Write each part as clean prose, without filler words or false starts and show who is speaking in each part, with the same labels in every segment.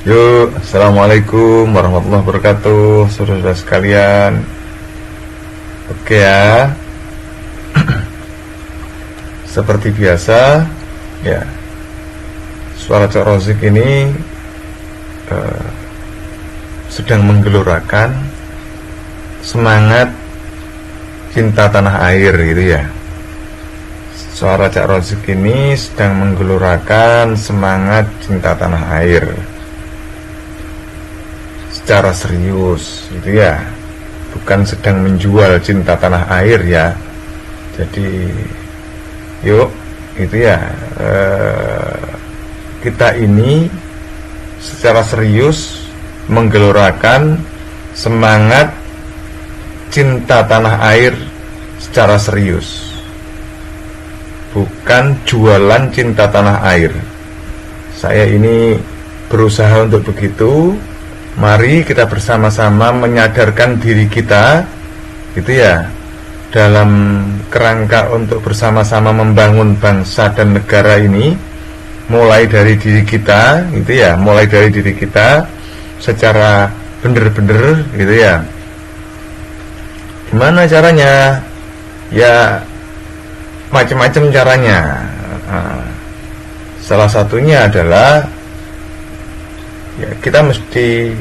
Speaker 1: Yuk, assalamualaikum warahmatullahi wabarakatuh, saudara-saudara sekalian. Oke ya, seperti biasa, ya, suara Cak Rozik ini sedang menggelorakan semangat cinta tanah air, gitu ya. Suara Cak Rozik ini sedang menggelorakan semangat cinta tanah air secara serius, gitu ya, bukan sedang menjual cinta tanah air ya. Jadi yuk, gitu ya, kita ini secara serius menggelorakan semangat cinta tanah air secara serius, bukan jualan cinta tanah air. Saya ini berusaha untuk begitu. Mari kita bersama-sama menyadarkan diri kita, gitu ya, dalam kerangka untuk bersama-sama membangun bangsa dan negara ini, mulai dari diri kita, gitu ya, mulai dari diri kita secara bener-bener, gitu ya. Gimana caranya? Ya, macam-macam caranya. Salah satunya adalah ya, kita mesti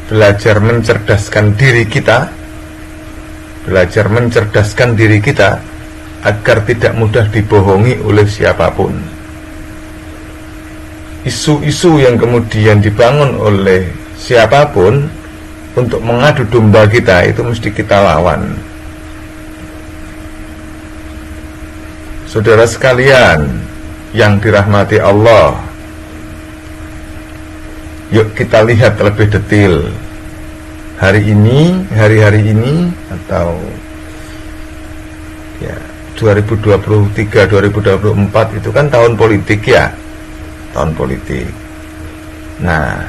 Speaker 1: belajar mencerdaskan diri kita, belajar mencerdaskan diri kita agar tidak mudah dibohongi oleh siapapun. Isu-isu yang kemudian dibangun oleh siapapun untuk mengadu domba kita itu mesti kita lawan. Saudara sekalian yang dirahmati Allah, yuk kita lihat lebih detail hari ini atau ya 2023-2024 itu kan tahun politik ya, tahun politik. Nah,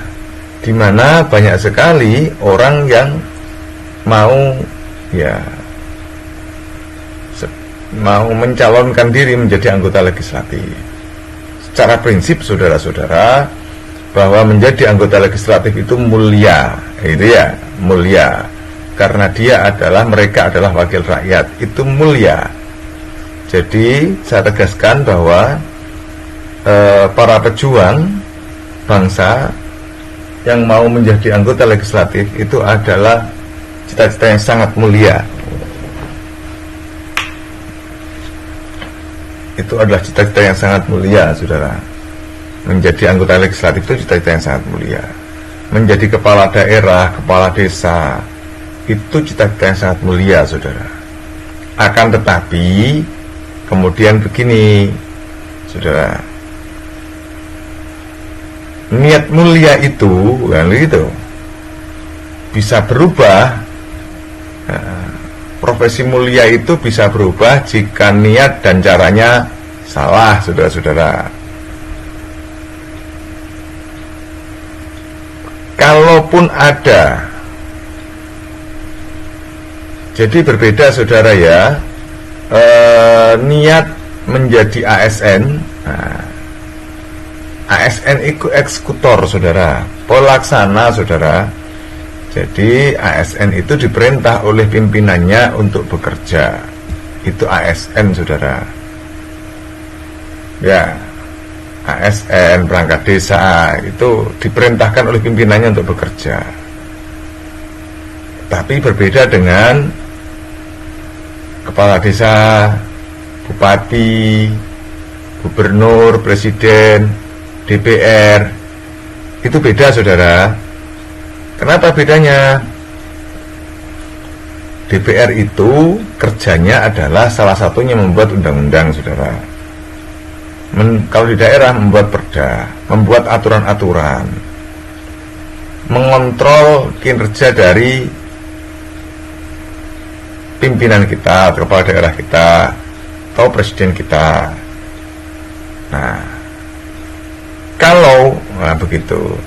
Speaker 1: di mana banyak sekali orang yang mau mencalonkan diri menjadi anggota legislatif. Secara prinsip, saudara-saudara, bahwa menjadi anggota legislatif itu mulia, itu ya, mulia, karena mereka adalah wakil rakyat, itu mulia. Jadi saya tegaskan bahwa para pejuang bangsa yang mau menjadi anggota legislatif itu adalah cita-cita yang sangat mulia. Itu adalah cita-cita yang sangat mulia, saudara. Menjadi anggota legislatif itu cita-cita yang sangat mulia. Menjadi kepala daerah, kepala desa, itu cita-cita yang sangat mulia, saudara. Akan tetapi kemudian begini, saudara, niat mulia itu kan gitu bisa berubah. Profesi mulia itu bisa berubah jika niat dan caranya salah, saudara-saudara. Kalaupun ada, jadi berbeda, saudara ya, niat menjadi ASN. ASN itu eksekutor, saudara, pelaksana, saudara. Jadi ASN itu diperintah oleh pimpinannya untuk bekerja. Itu ASN, saudara. Ya, ASN, perangkat desa, itu diperintahkan oleh pimpinannya untuk bekerja. Tapi berbeda dengan kepala desa, bupati, gubernur, presiden, DPR. Itu beda, saudara. Kenapa bedanya? DPR itu kerjanya adalah salah satunya membuat undang-undang, saudara. Kalau di daerah membuat perda, membuat aturan-aturan, mengontrol kinerja dari pimpinan kita, kepala daerah kita, atau presiden kita. Nah, begitu.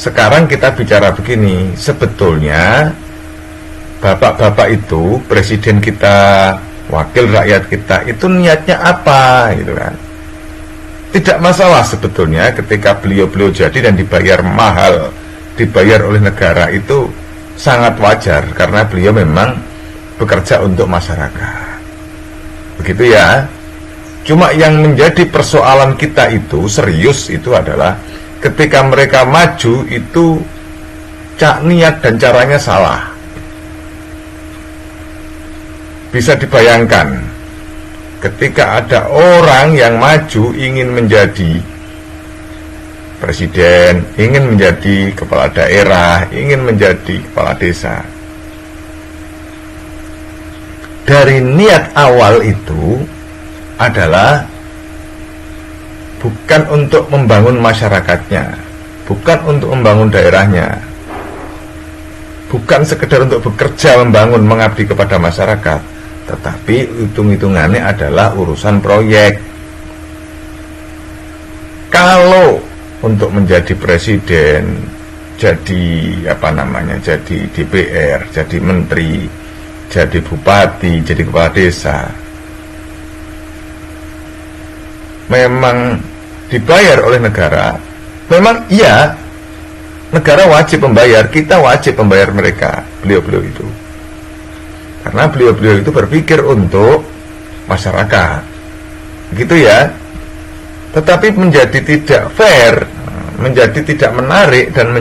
Speaker 1: Sekarang kita bicara begini, sebetulnya bapak-bapak itu, presiden kita, wakil rakyat kita, itu niatnya apa, gitu kan? tidak masalah sebetulnya ketika beliau-beliau jadi dan dibayar mahal, dibayar oleh negara, itu sangat wajar karena beliau memang bekerja untuk masyarakat. Begitu ya. Cuma yang menjadi persoalan kita itu serius itu adalah ketika mereka maju itu niat dan caranya salah. Bisa dibayangkan ketika ada orang yang maju ingin menjadi presiden, ingin menjadi kepala daerah, ingin menjadi kepala desa. Dari niat awal itu adalah bukan untuk membangun masyarakatnya, bukan untuk membangun daerahnya, bukan sekedar untuk bekerja, membangun, mengabdi kepada masyarakat, tetapi hitung-hitungannya adalah urusan proyek. Kalau untuk menjadi presiden, jadi jadi DPR, jadi menteri, jadi bupati, jadi kepala desa, memang dibayar oleh negara, memang iya, negara wajib membayar, kita wajib membayar mereka, beliau-beliau itu. Karena beliau-beliau itu berpikir untuk masyarakat, gitu ya. Tetapi menjadi tidak fair, menjadi tidak menarik, dan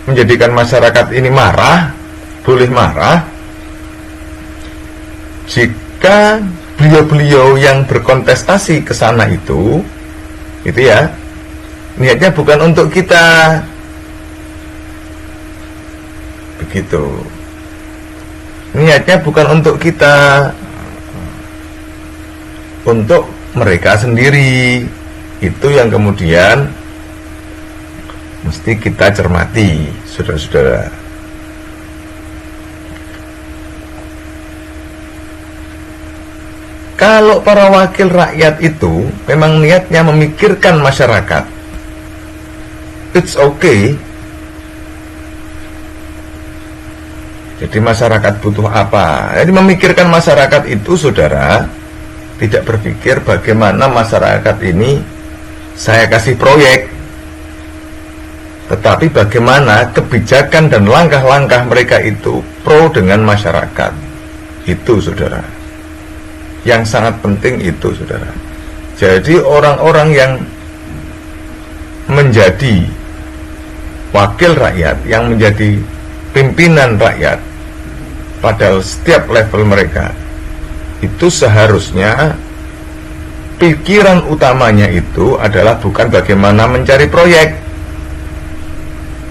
Speaker 1: menjadikan masyarakat ini marah, boleh marah, jika beliau-beliau yang berkontestasi ke sana itu ya, niatnya bukan untuk kita. Begitu. Niatnya bukan untuk kita, untuk mereka sendiri. Itu yang kemudian mesti kita cermati, saudara-saudara. Kalau para wakil rakyat itu memang niatnya memikirkan masyarakat, it's okay. Jadi masyarakat butuh apa? Jadi memikirkan masyarakat itu, saudara, tidak berpikir bagaimana masyarakat ini saya kasih proyek, tetapi bagaimana kebijakan dan langkah-langkah mereka itu pro dengan masyarakat. Itu, saudara, yang sangat penting itu, saudara. Jadi orang-orang yang menjadi wakil rakyat, yang menjadi pimpinan rakyat pada setiap level mereka, itu seharusnya pikiran utamanya itu adalah bukan bagaimana mencari proyek,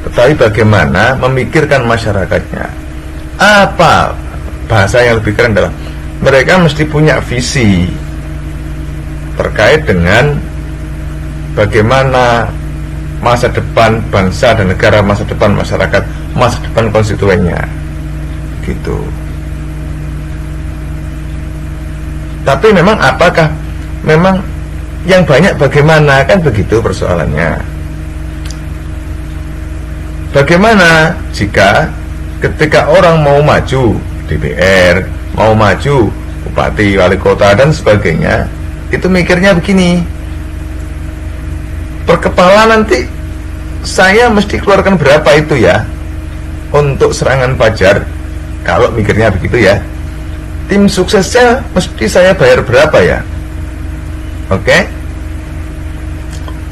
Speaker 1: tetapi bagaimana memikirkan masyarakatnya. Apa bahasa yang lebih keren adalah mereka mesti punya visi terkait dengan bagaimana masa depan bangsa dan negara, masa depan masyarakat, masa depan konstituennya, gitu. Tapi memang apakah memang yang banyak bagaimana, kan begitu persoalannya. Bagaimana jika ketika orang mau maju DPR, mau maju bupati, wali kota, dan sebagainya, itu mikirnya begini, per kepala nanti saya mesti keluarkan berapa itu ya untuk serangan fajar, kalau mikirnya begitu ya. Tim suksesnya mesti saya bayar berapa ya, oke?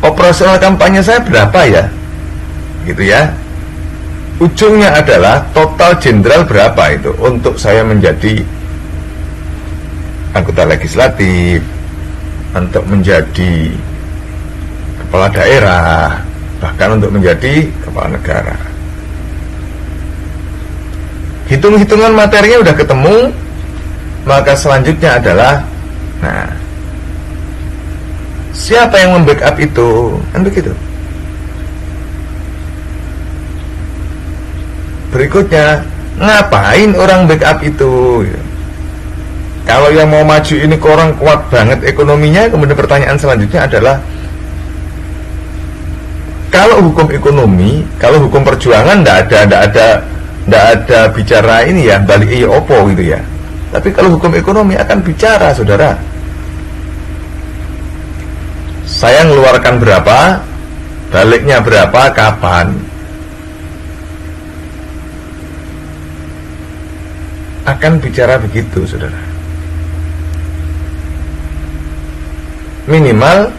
Speaker 1: Operasional kampanye saya berapa ya, gitu ya. Ujungnya adalah total jenderal berapa itu untuk saya menjadi anggota legislatif, untuk menjadi kepala daerah, bahkan untuk menjadi kepala negara. Hitung-hitungan materinya udah ketemu, maka selanjutnya adalah, nah, siapa yang membackup itu, kan begitu. Berikutnya, ngapain orang backup itu? Kalau yang mau maju ini orang kuat banget ekonominya, kemudian pertanyaan selanjutnya adalah, kalau hukum ekonomi, kalau hukum perjuangan tidak ada bicara ini ya, balik opo gitu ya. Tapi kalau hukum ekonomi akan bicara, saudara. Saya ngeluarkan berapa, baliknya berapa, kapan. Akan bicara begitu, saudara. Minimal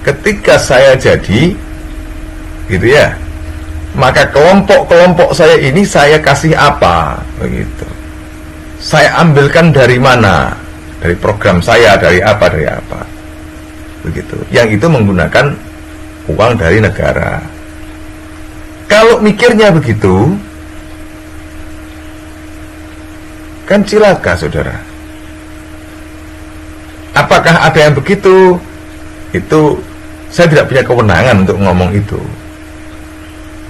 Speaker 1: ketika saya jadi, gitu ya, maka kelompok-kelompok saya ini saya kasih apa, begitu. Saya ambilkan dari mana, dari program saya, dari apa, begitu. Yang itu menggunakan uang dari negara. Kalau mikirnya begitu, kan cilaka, saudara. Apakah ada yang begitu? Itu saya tidak punya kewenangan untuk ngomong itu.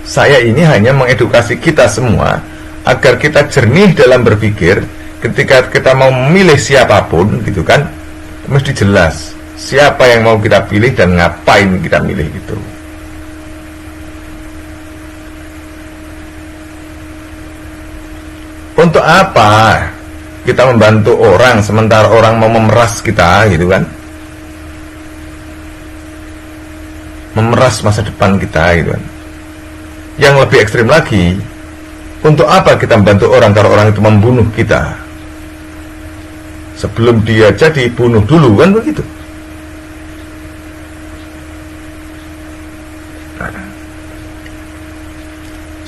Speaker 1: Saya ini hanya mengedukasi kita semua agar kita jernih dalam berpikir. Ketika kita mau memilih siapapun, gitu kan, mesti jelas siapa yang mau kita pilih dan ngapain kita milih itu. Untuk apa kita membantu orang sementara orang mau memeras kita, gitu kan? Memeras masa depan kita, gitu kan? Yang lebih ekstrim lagi, untuk apa kita membantu orang kalau orang itu membunuh kita? Sebelum dia jadi, bunuh dulu, kan begitu? Nah,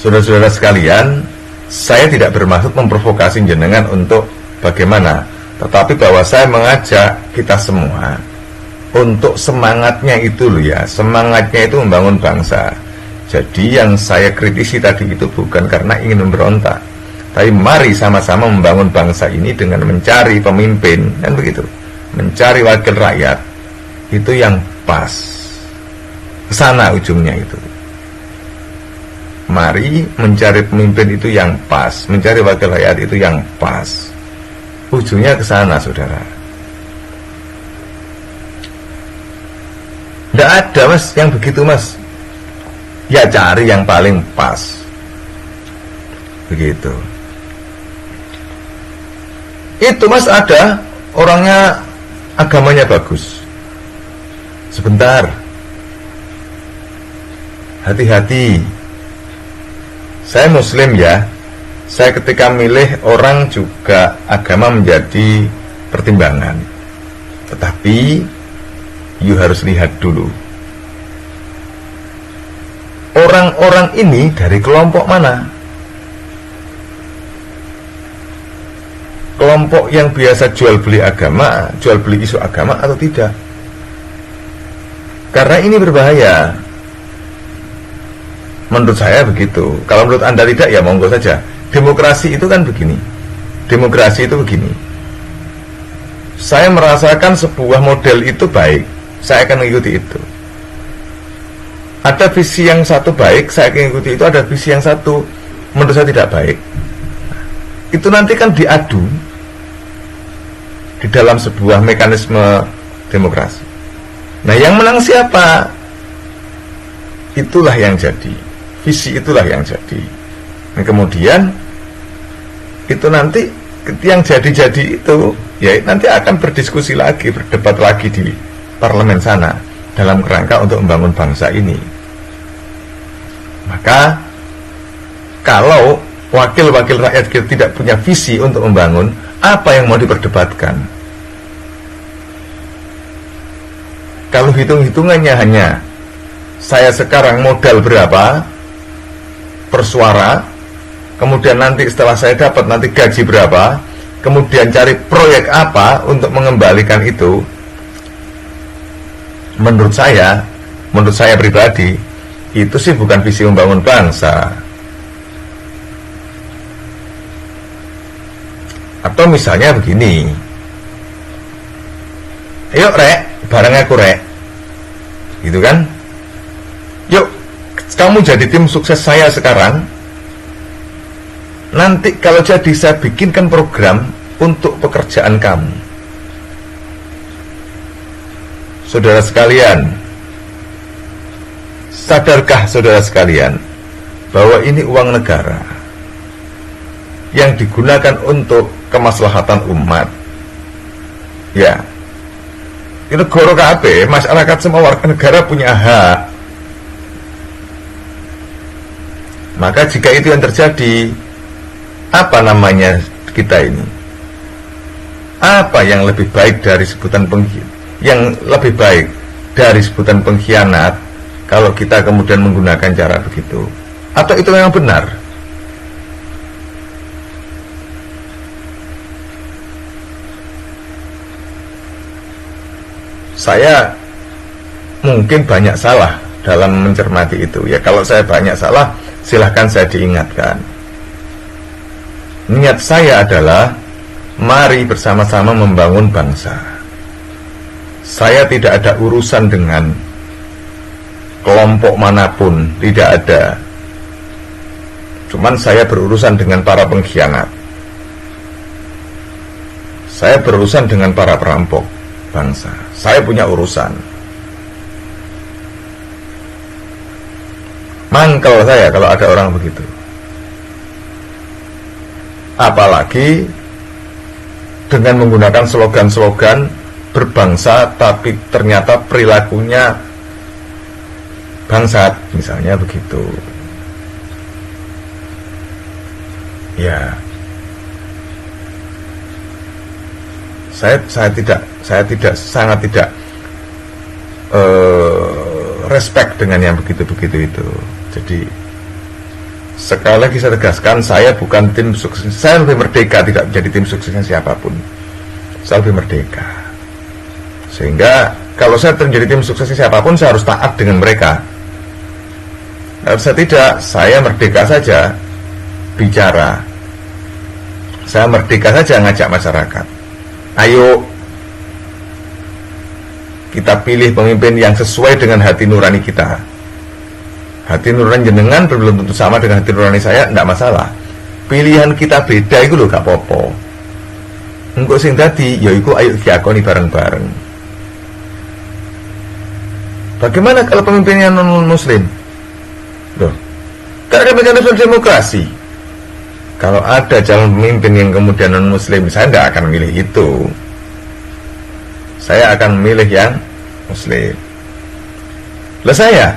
Speaker 1: saudara-saudara sekalian, saya tidak bermaksud memprovokasi jenengan untuk bagaimana, tetapi bahwa saya mengajak kita semua untuk semangatnya itu loh ya, semangatnya itu membangun bangsa. Jadi yang saya kritisi tadi itu bukan karena ingin memberontak, tapi mari sama-sama membangun bangsa ini dengan mencari pemimpin, kan begitu, mencari wakil rakyat itu yang pas, kesana ujungnya itu. Mari mencari pemimpin itu yang pas, mencari wakil rakyat itu yang pas, ujungnya ke sana, saudara. Tidak ada, mas, yang begitu, mas. Ya cari yang paling pas, begitu. Itu, mas, ada orangnya agamanya bagus. Sebentar, hati-hati. Saya muslim ya. Saya ketika milih orang juga agama menjadi pertimbangan. Tetapi you harus lihat dulu orang-orang ini dari kelompok mana. Kelompok yang biasa jual beli agama, jual beli isu agama atau tidak. Karena ini berbahaya. Menurut saya begitu. Kalau menurut Anda tidak, ya monggo saja. Demokrasi itu kan begini. Demokrasi itu begini. Saya merasakan sebuah model itu baik, saya akan mengikuti itu. Ada visi yang satu baik, saya akan mengikuti itu. Ada visi yang satu menurut saya tidak baik. Itu nanti kan diadu di dalam sebuah mekanisme demokrasi. Nah, yang menang siapa? Itulah yang jadi. Visi itulah yang jadi. Nah, kemudian itu nanti yang jadi-jadi itu ya nanti akan berdiskusi lagi, berdebat lagi di parlemen sana dalam kerangka untuk membangun bangsa ini. Maka kalau wakil-wakil rakyat kita tidak punya visi untuk membangun, apa yang mau diperdebatkan? Kalau hitung-hitungannya hanya saya sekarang modal berapa per suara, kemudian nanti setelah saya dapat nanti gaji berapa, kemudian cari proyek apa untuk mengembalikan itu, menurut saya pribadi itu sih bukan visi membangun bangsa. Atau misalnya begini, ayo rek, bareng aku rek, gitu kan, yuk kamu jadi tim sukses saya sekarang. Nanti kalau jadi saya bikinkan program untuk pekerjaan kamu. Saudara sekalian, sadarkah saudara sekalian bahwa ini uang negara yang digunakan untuk kemaslahatan umat? Ya, Itu negara kabeh, masyarakat semua warga negara punya hak. Maka jika itu yang terjadi, apa namanya kita ini? Apa yang lebih baik dari sebutan pengkhianat kalau kita kemudian menggunakan cara begitu? Atau itu memang benar? Saya mungkin banyak salah dalam mencermati itu. Ya kalau saya banyak salah, silahkan saya diingatkan. Niat saya adalah mari bersama-sama membangun bangsa. Saya tidak ada urusan dengan kelompok manapun, tidak ada. Cuman saya berurusan dengan para pengkhianat. Saya berurusan dengan para perampok bangsa. Saya punya urusan. Mangkel saya kalau ada orang begitu. Apalagi dengan menggunakan slogan-slogan berbangsa tapi ternyata perilakunya bangsat, misalnya begitu. Ya, saya sangat tidak respect dengan yang begitu-begitu itu. Jadi sekali lagi saya tegaskan, saya bukan tim sukses. Saya lebih merdeka, tidak menjadi tim suksesnya siapapun. Saya lebih merdeka. Sehingga kalau saya menjadi tim suksesnya siapapun, saya harus taat dengan mereka. Kalau saya tidak, saya merdeka saja bicara. Saya merdeka saja ngajak masyarakat. Ayo kita pilih pemimpin yang sesuai dengan hati nurani kita. Hati nurani jenengan belum tentu sama dengan hati nurani saya, tidak masalah. Pilihan kita beda itu loh, gak apa-apa. Engko sing dadi ya iku ayo diakoni bareng-bareng. Bagaimana kalau pemimpinnya non muslim? Loh, karena kita harus demokrasi. Kalau ada calon pemimpin yang kemudian non muslim, saya tidak akan milih itu. Saya akan milih yang muslim. Lah saya,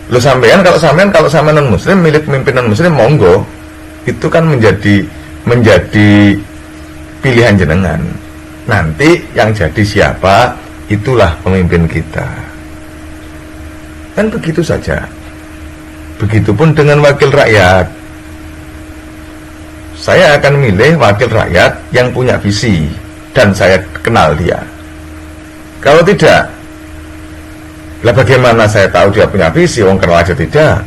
Speaker 1: lo sampean kalau sampean non muslim milih pemimpin non muslim, monggo. Itu kan menjadi pilihan jenengan. Nanti yang jadi siapa, itulah pemimpin kita. Kan begitu saja. Begitupun dengan wakil rakyat. Saya akan milih wakil rakyat yang punya visi dan saya kenal dia. Kalau tidak, lah bagaimana saya tahu dia punya visi? Wong kenal aja tidak.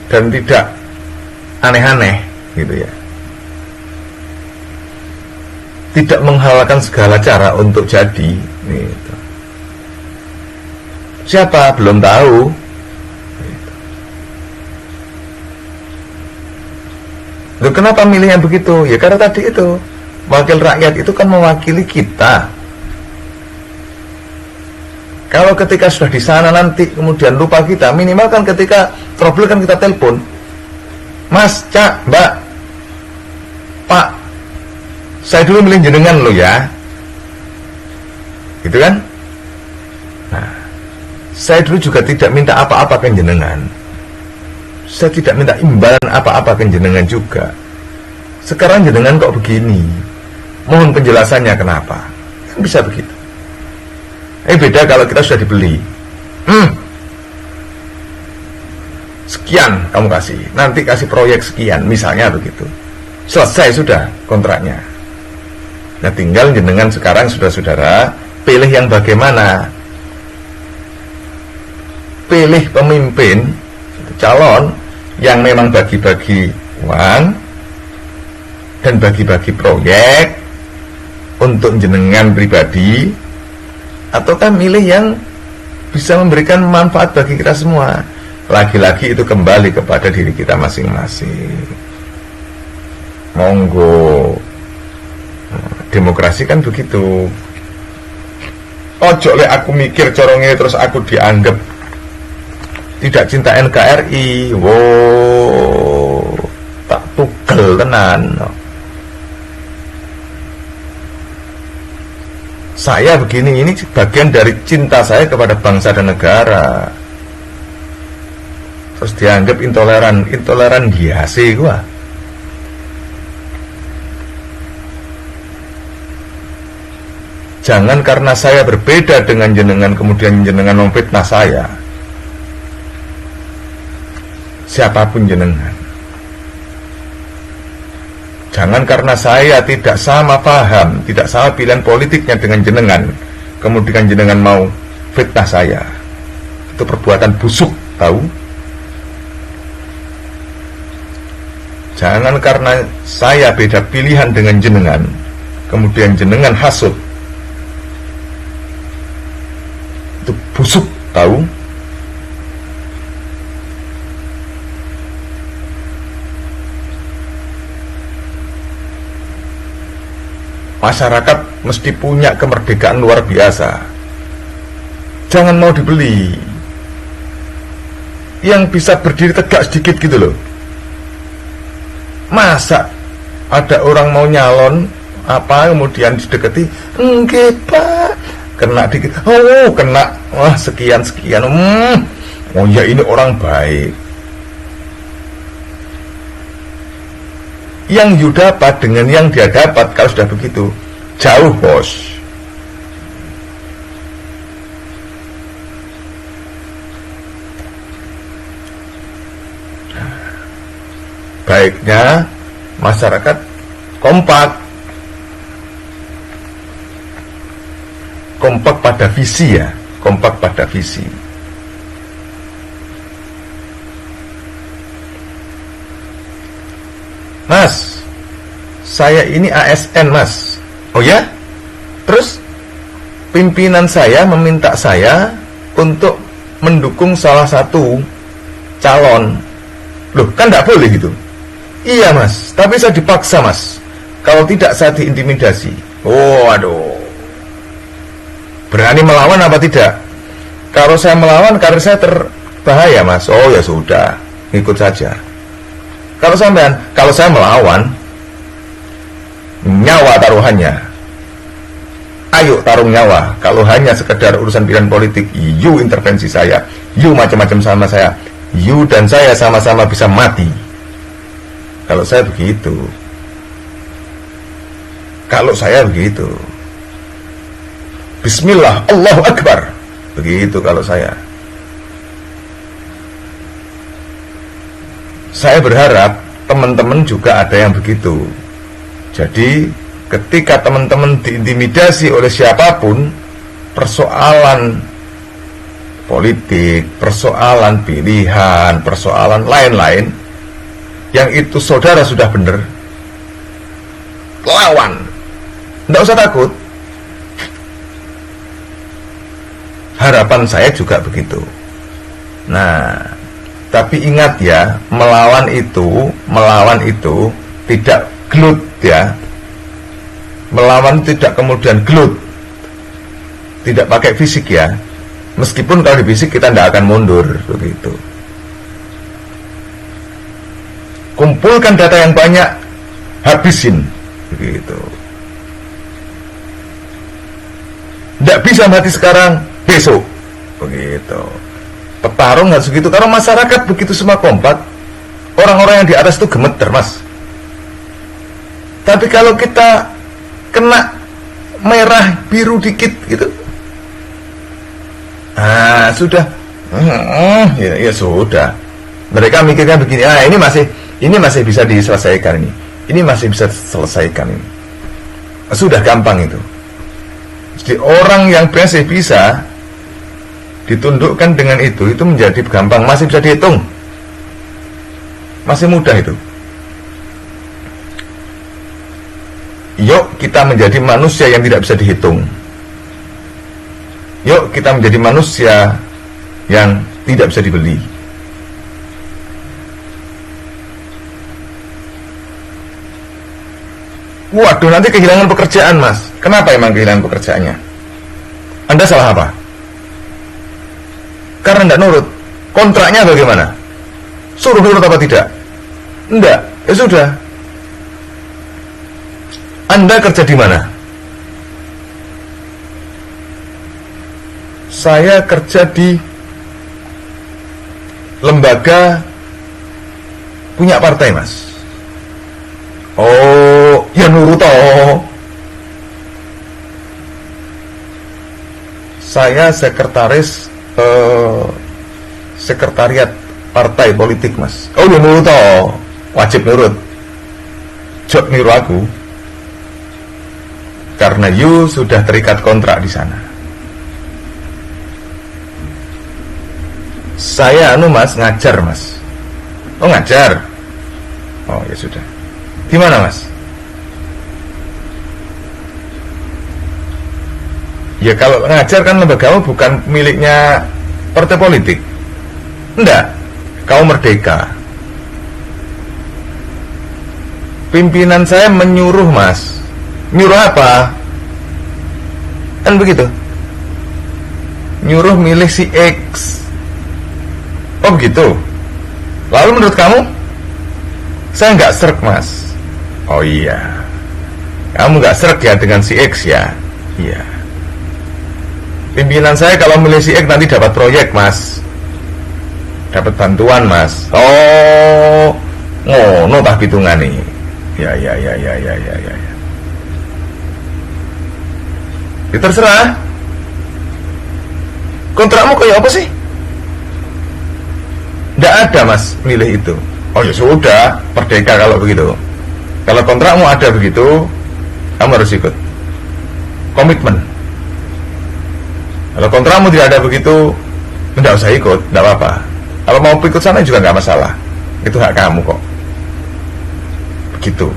Speaker 1: Dan tidak aneh-aneh gitu ya. Tidak menghalalkan segala cara untuk jadi gitu. Siapa? Belum tahu gitu. Loh, kenapa milih yang begitu? Ya karena tadi itu, wakil rakyat itu kan mewakili kita. Kalau ketika sudah di sana nanti kemudian lupa kita, minimal kan ketika trouble kan kita telepon, Mas, Cak, Mbak, Pak, saya dulu milih jenengan lo ya, gitu kan? Nah, saya dulu juga tidak minta apa-apa ke jenengan. Saya tidak minta imbalan apa-apa ke jenengan juga. Sekarang jenengan kok begini? Mohon penjelasannya kenapa? Kan bisa begitu. Beda kalau kita sudah dibeli. Sekian kamu kasih, nanti kasih proyek sekian, misalnya begitu. Selesai sudah kontraknya. Nah tinggal jenengan sekarang saudara-saudara pilih yang bagaimana. Pilih pemimpin, calon yang memang bagi-bagi uang dan bagi-bagi proyek untuk jenengan pribadi, ataukah milih yang bisa memberikan manfaat bagi kita semua. Lagi-lagi itu kembali kepada diri kita masing-masing. Monggo. Demokrasi kan begitu. Ojo le aku mikir corongnya terus aku dianggap tidak cinta NKRI. Wow, tak tukel ngandel tenan. Saya begini, ini bagian dari cinta saya kepada bangsa dan negara. Terus dianggap intoleran biasa gua. Jangan karena saya berbeda dengan jenengan kemudian jenengan memfitnah saya. Siapapun jenengan. Jangan karena saya tidak sama paham, tidak sama pilihan politiknya dengan jenengan, kemudian jenengan mau fitnah saya. Itu perbuatan busuk, tahu? Jangan karena saya beda pilihan dengan jenengan, kemudian jenengan hasut. Itu busuk, tahu? Masyarakat mesti punya kemerdekaan luar biasa. Jangan mau dibeli. Yang bisa berdiri tegak sedikit gitu loh. Masa ada orang mau nyalon kemudian didekati, enggak Pak, kena dikit, kena, wah sekian, oh ya ini orang baik. Yang you dapat dengan yang dia dapat, kalau sudah begitu jauh bos. Baiknya masyarakat kompak pada visi ya, kompak pada visi. Mas, saya ini ASN mas. Oh ya? Terus pimpinan saya meminta saya untuk mendukung salah satu calon. Loh, kan tidak boleh gitu. Iya mas, tapi saya dipaksa mas. Kalau tidak saya diintimidasi. Oh aduh. Berani melawan apa tidak? Kalau saya melawan karir saya terbahaya mas. Oh ya sudah, ikut saja. Kalau saya melawan, nyawa taruhannya. Ayo tarung nyawa. Kalau hanya sekedar urusan pilihan politik, you intervensi saya, you macam-macam sama saya, you dan saya sama-sama bisa mati. Kalau saya begitu. Kalau saya begitu. Bismillah, Allahu Akbar. Begitu kalau saya. Saya berharap teman-teman juga ada yang begitu. Jadi ketika teman-teman diintimidasi oleh siapapun, persoalan politik, persoalan pilihan, persoalan lain-lain, yang itu saudara sudah benar, lawan. Tidak usah takut. Harapan saya juga begitu. Nah, tapi ingat ya, melawan itu tidak gelut ya. Melawan tidak kemudian gelut. Tidak pakai fisik ya. Meskipun kalau di fisik kita tidak akan mundur begitu. Kumpulkan data yang banyak, habisin begitu. Tidak bisa mati sekarang, besok begitu. Petarung harus begitu. Kalau masyarakat begitu semua kompak, orang-orang yang di atas itu gemeter mas. Tapi kalau kita kena merah biru dikit gitu, sudah, ya sudah. Mereka mikirnya begini, ini masih bisa diselesaikan ini masih bisa diselesaikan ini. Sudah gampang itu. Jadi orang yang masih bisa ditundukkan dengan itu menjadi gampang, masih bisa dihitung, masih mudah itu. Yuk kita menjadi manusia yang tidak bisa dihitung. Yuk kita menjadi manusia yang tidak bisa dibeli. Waduh, nanti kehilangan pekerjaan mas. Kenapa emang kehilangan pekerjaannya? Anda salah apa? Karena tidak nurut. Kontraknya bagaimana? Suruh nurut apa tidak? Enggak, ya sudah. Anda kerja di mana? Saya kerja di lembaga punya partai, Mas. Oh, ya nurut toh. Saya sekretaris sekretariat partai politik, Mas. Oh, ya nurut toh. Wajib nurut. Jok niru aku. Karena you sudah terikat kontrak di sana. Saya Mas ngajar, Mas. Oh, ngajar. Oh, ya sudah. Di mana, Mas? Ya kalau ngajar kan lembagamu bukan miliknya partai politik. Enggak. Kau merdeka. Pimpinan saya menyuruh, Mas. Nyuruh apa? Kan begitu. Nyuruh milih si X. Oh begitu. Lalu menurut kamu saya nggak srek, Mas? Oh iya, kamu nggak srek ya dengan si X ya? Iya. Pimpinan saya kalau milih si X nanti dapat proyek, Mas. Dapat bantuan, Mas. Oh, ngono tah hitungane. Ya. Ya terserah. Kontrakmu kayak apa sih? Nggak ada, Mas, milih itu. Oh ya sudah, merdeka kalau begitu. Kalau kontrakmu ada begitu, kamu harus ikut. Komitmen. Kalau kontrakmu tidak ada begitu, tidak usah ikut, tidak apa-apa. Kalau mau ikut sana juga nggak masalah. Itu hak kamu kok. Begitu.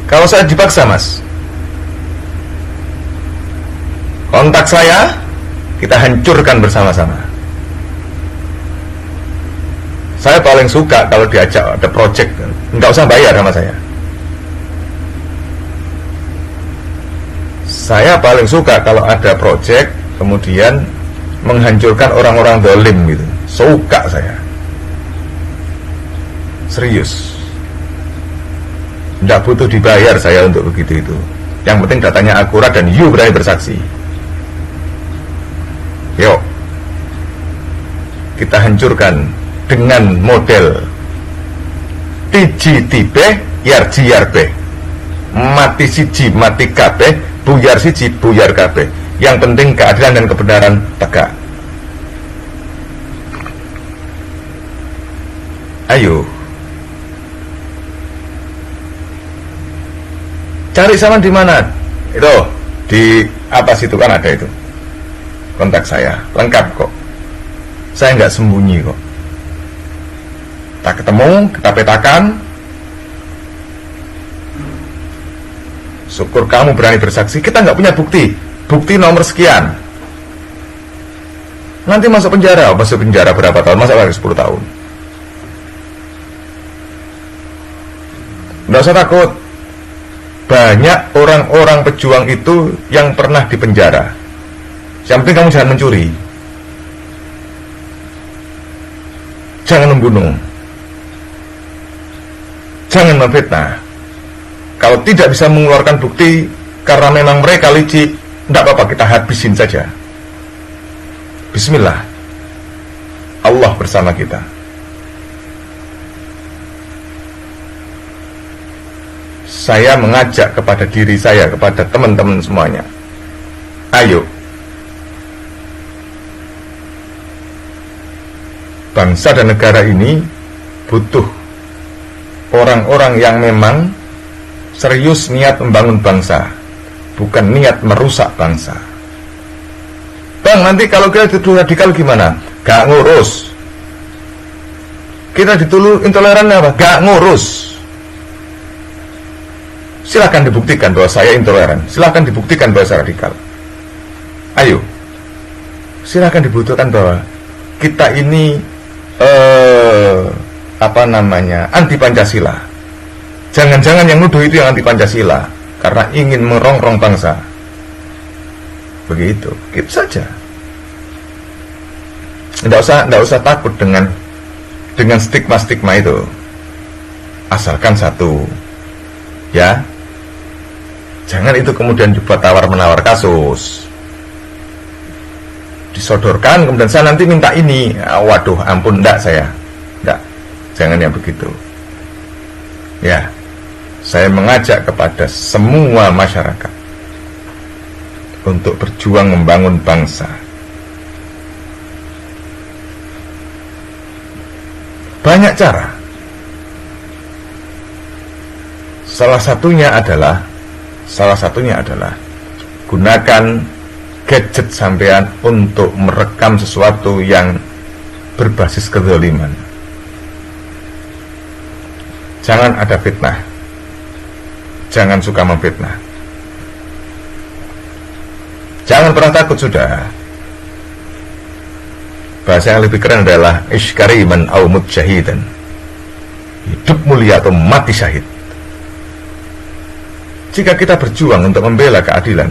Speaker 1: Kalau saya dipaksa, Mas, kontak saya, kita hancurkan bersama-sama. Saya paling suka kalau diajak ada project, nggak usah bayar sama saya. Saya paling suka kalau ada project, kemudian menghancurkan orang-orang dolim gitu. Suka saya. Serius. Nggak butuh dibayar saya untuk begitu itu. Yang penting datanya akurat dan you berani bersaksi. Yuk, kita hancurkan dengan model TGTB YRGRB, mati siji mati kabeh, buyar siji buyar kabeh. Yang penting keadilan dan kebenaran tegak. Ayo, cari sama di mana? Itu di apa situ kan ada itu. Kontak saya lengkap kok. Saya nggak sembunyi kok. Kita ketemu, kita petakan. Syukur kamu berani bersaksi. Kita nggak punya bukti. Bukti nomor sekian. Nanti masuk penjara. Masuk penjara berapa tahun? Masa lagi 10 tahun. Nggak usah takut. Banyak orang-orang pejuang itu yang pernah di penjara. Yang penting kamu jangan mencuri, jangan membunuh, jangan memfitnah. Kalau tidak bisa mengeluarkan bukti karena memang mereka licik, tidak apa-apa, kita habisin saja. Bismillah, Allah bersama kita. Saya mengajak kepada diri saya, kepada teman-teman semuanya, ayo, bangsa dan negara ini butuh orang-orang yang memang serius niat membangun bangsa, bukan niat merusak bangsa. Bang, nanti kalau kita dituduh radikal gimana? Gak ngurus. Kita dituduh intoleran apa? Gak ngurus. Silahkan dibuktikan bahwa saya intoleran, silahkan dibuktikan bahwa saya radikal. Ayo, silahkan dibuktikan bahwa kita ini anti Pancasila. Jangan-jangan yang nuduh itu yang anti Pancasila karena ingin merongrong bangsa. Begitu, gitu saja. Nggak usah takut dengan stigma-stigma itu. Asalkan satu, Ya, jangan itu kemudian dibuat tawar-menawar kasus, disodorkan kemudian saya nanti minta ini. Waduh, ampun, enggak, jangan yang begitu. Ya, saya mengajak kepada semua masyarakat untuk berjuang membangun bangsa. Banyak cara. Salah satunya adalah gunakan gadget sampean untuk merekam sesuatu yang berbasis kezaliman. Jangan ada fitnah. Jangan suka memfitnah. Jangan pernah takut sudah. Bahasa yang lebih keren adalah iskariman au mut syahidan. Hidup mulia atau mati syahid. Jika kita berjuang untuk membela keadilan,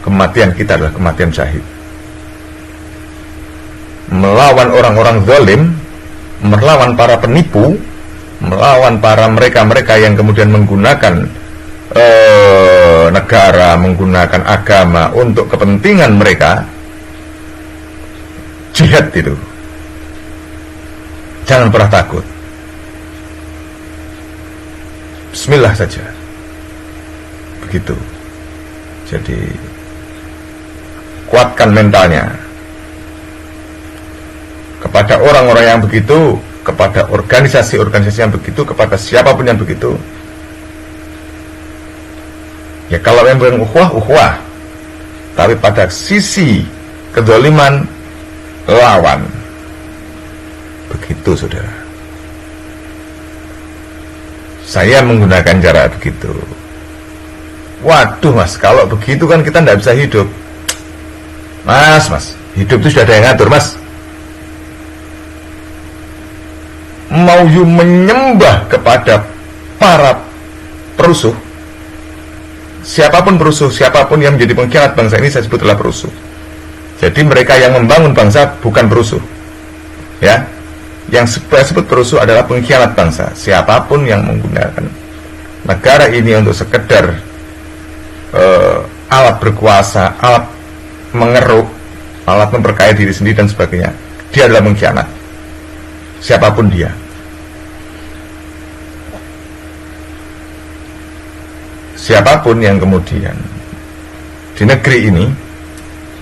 Speaker 1: kematian kita adalah kematian syahid. Melawan orang-orang zalim, melawan para penipu, melawan para mereka-mereka yang kemudian menggunakan negara, menggunakan agama untuk kepentingan mereka, jihad itu. Jangan pernah takut. Bismillah saja. Begitu. Jadi kuatkan mentalnya. Kepada orang-orang yang begitu, kepada organisasi-organisasi yang begitu, kepada siapapun yang begitu. Ya kalau memang ukhuwah, tapi pada sisi kezaliman lawan. Begitu, saudara. Saya menggunakan cara begitu. Waduh, Mas, kalau begitu kan kita tidak bisa hidup. Mas, hidup itu sudah ada yang ngatur, Mas. Mau you menyembah kepada para perusuh, siapapun perusuh, siapapun yang menjadi pengkhianat bangsa ini saya sebut adalah perusuh. Jadi mereka yang membangun bangsa bukan perusuh. Ya, yang saya sebut perusuh adalah pengkhianat bangsa. Siapapun yang menggunakan negara ini untuk sekedar alat berkuasa, alat mengeruk, alat memperkaya diri sendiri dan sebagainya, dia adalah pengkhianat. Siapapun dia. Siapapun yang kemudian di negeri ini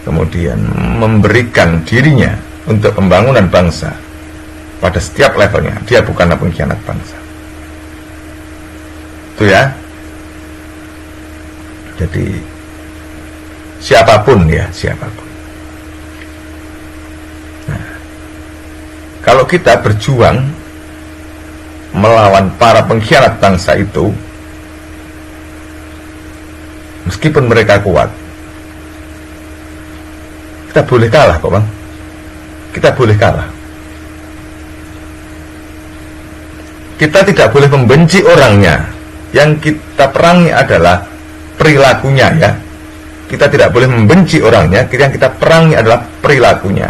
Speaker 1: kemudian memberikan dirinya untuk pembangunan bangsa pada setiap levelnya, dia bukanlah pengkhianat bangsa. Itu ya. Jadi siapapun ya, siapapun. Nah, kalau kita berjuang melawan para pengkhianat bangsa itu, meskipun mereka kuat, kita boleh kalah kok, Bang. Kita boleh kalah. Kita tidak boleh membenci orangnya. Yang kita perangi adalah perilakunya, ya. Kita tidak boleh membenci orangnya. Yang kita perangi adalah perilakunya.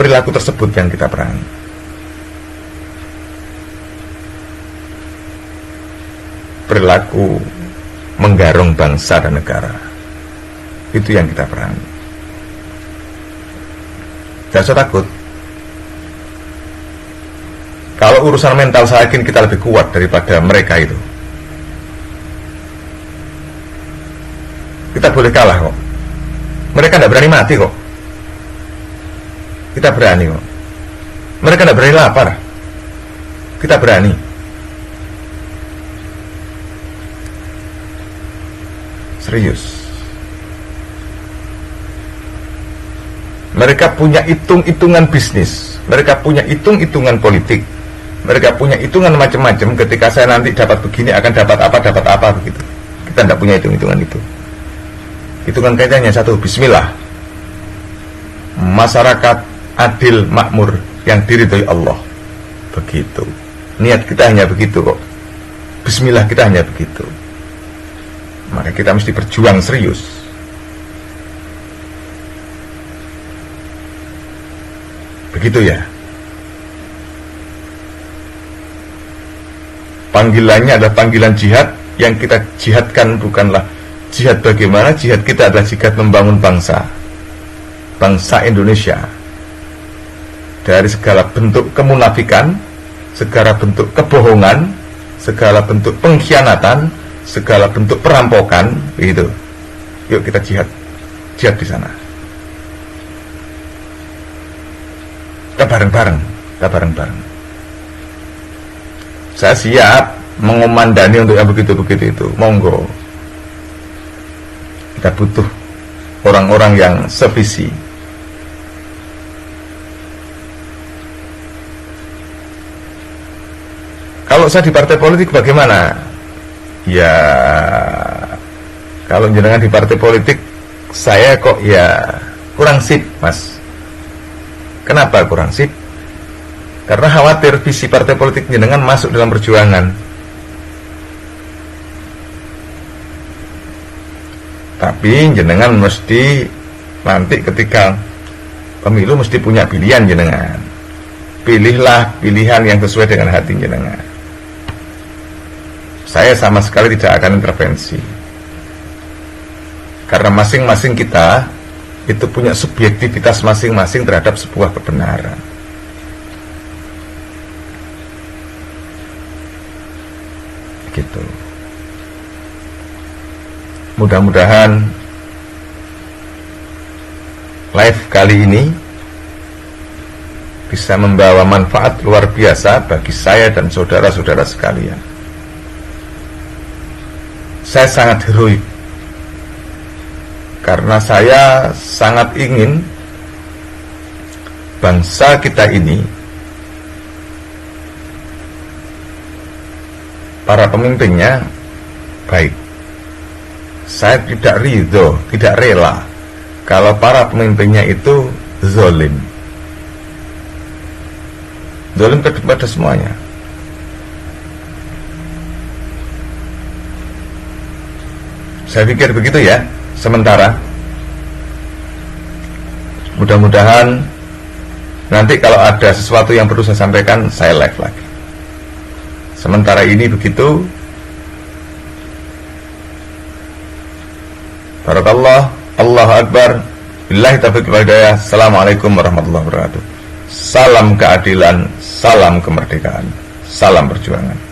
Speaker 1: Perilaku tersebut yang kita perangi. Perilaku menggarong bangsa dan negara. Itu yang kita perangi. Jangan usah takut. Kalau urusan mental saya yakin kita lebih kuat daripada mereka itu. Kita boleh kalah kok. Mereka tidak berani mati kok. Kita berani kok. Mereka tidak berani lapar. Kita berani. Serius. Mereka punya hitung-hitungan bisnis. Mereka punya hitung-hitungan politik. Mereka punya hitungan macam-macam. Ketika saya nanti dapat begini akan dapat apa begitu. Kita tidak punya hitung-hitungan itu. Hitungan kaitannya satu, bismillah. Masyarakat adil makmur yang diridhoi Allah. Begitu. Niat kita hanya begitu kok. Bismillah kita hanya begitu. Maka kita mesti berjuang serius. Begitu ya. panggilannya adalah panggilan jihad. Yang kita jihadkan bukanlah jihad bagaimana, jihad kita adalah jihad membangun bangsa Indonesia dari segala bentuk kemunafikan, segala bentuk kebohongan, segala bentuk pengkhianatan, segala bentuk perampokan. Begitu. Yuk kita jihad di sana. Kita bareng-bareng. Saya siap mengomandani untuk yang begitu-begitu itu. Monggo. Kita butuh orang-orang yang sevisi. Kalau saya di partai politik bagaimana? Ya, kalau jenengan di partai politik, saya kok ya kurang sip, Mas. Kenapa kurang sip? Karena khawatir visi partai politik jenengan masuk dalam perjuangan. Tapi jenengan mesti nanti ketika pemilu mesti punya pilihan jenengan. Pilihlah pilihan yang sesuai dengan hati jenengan. Saya sama sekali tidak akan intervensi. Karena masing-masing kita itu punya subjektivitas masing-masing terhadap sebuah kebenaran. Gitu. Mudah-mudahan live kali ini bisa membawa manfaat luar biasa bagi saya dan saudara-saudara sekalian. Saya sangat heroik karena saya sangat ingin bangsa kita ini, para pemimpinnya baik. Saya tidak ridho, tidak rela kalau para pemimpinnya itu zalim kepada semuanya. Saya pikir begitu ya. Sementara mudah-mudahan nanti kalau ada sesuatu yang perlu saya sampaikan, saya live lagi. Sementara ini begitu. Barakallah, Allahu Akbar. Billahi taufiq wal hidayah. Assalamualaikum warahmatullahi wabarakatuh. Salam keadilan, salam kemerdekaan, salam perjuangan.